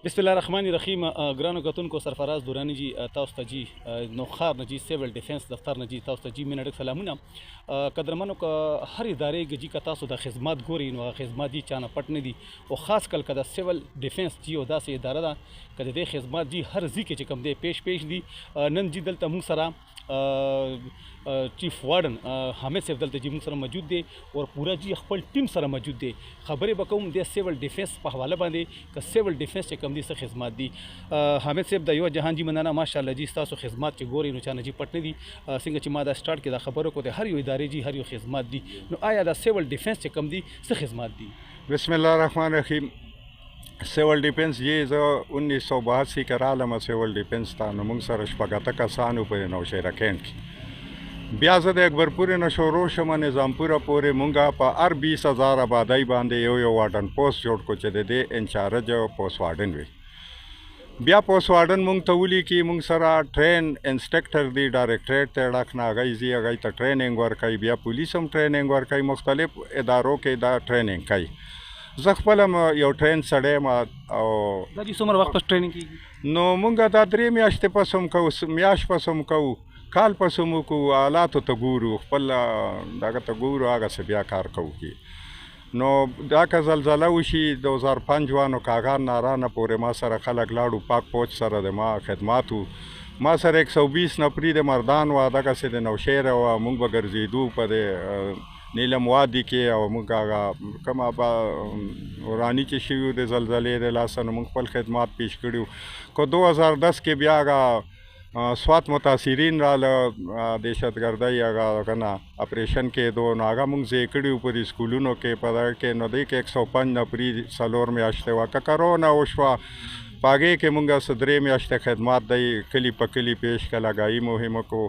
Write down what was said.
بسم الله الرحمن الرحیم. ګرانو کتونکو سرفراز دورانی جی تاسو ته جی نوشہرہ جی سیول ډیفنس دفتر نه جی تاسو ته جی مینه ډک سلامونه. قدرمنو که هر ادارې جی که تاسو د خدمات ګوري نو خدمات جی چانه پټ نه دي او خاص کل که د سیول ډیفنس جی او داسې اداره ده که د دې خدمات جی هر ځای کې چې کوم دی پیش دي. نن جی دلته موږ سره چیف وارډن حامد صاحب دلته جی موږ سره موجود دی او پورا جی خپل ټیم سره موجود دی. خبرې به کوم د سیول ډیفنس په حواله باندې که سیول ډیفنس چې کوم دي څه خدمات دي. حامد صاحب د یو جهان جی مننه ماشاءالله جی تاسو خدمات چې ګوري نو چانه جی پټ نه دي. څنګه چې ما دا سٹارټ کې دا خبرو کو د هر یو ادارې جی هر یو خدمات دي نو آیا دا سیول ډیفنس چې کوم دي څه خدمات دي؟ بسم الله الرحمن الرحیم. سیول ڈیفنس یہ جو 1982 کا رالم سیول ڈیفنس تا نو موږ سره شپږ کسانو په نوشہرہ کینټ کې بیا زه د اکبرپور نه شروع شوم نظامپوره پورې مونږه په هر 20,000 آبادی باندې یو وارډن پوسټ جوړ کو چې د دې انچارج پوسټ وارډن وي. بیا پوسټ وارډن مونږ ته ولي کې مونږ سره ټرین انسټرکټر دی ډایرکټریټ ته ډاکنه هغه زی هغه ته ټریننګ ورکوي. بیا پولیس هم ټریننګ ورکوي، مختلف ادارو کې دا ټریننګ کوي. زه خپل یو ټرین سړی ما او دا جی څومره وخت پس ټریننګ کیږي؟ نو مونږ دا 3 میاشتې پس هم کوو، میاشت پس هم کوو، کال پس هم وکړو، حالاتو ته ګورو، خپل دغه ته ګورو، هغه څه بیا کار کوو کې. نو دا که زلزله وشي 2005 وانو کاغان نارانه پورې ما سره خلک لاړو پاک پوچ سره د ما خدماتو. ما سره 120 نفرې د مردان وه، دغسې د نوشہرہ وه. مونږ به ګرځېدو په د نیلم وادي کې او موږ هغه کومه به وراني چې شوي د زلزلې د لاسه نو موږ خپل خدمات پیش کړي. که 2010 کې بیا هغه سوات متاثرین راله دهشتګردۍ هغه کنه اپریشن کېدو نو هغه موږ ځای کړي وو په سکولونو کې په دغه کې. نو دې کې 105 نفرې 4 میاشتې وه. که کرونا وشوه په هغې کې موږ 3 میاشتې خدمات دی کلي په کلي پیش کړه، لګایي مهمه کو.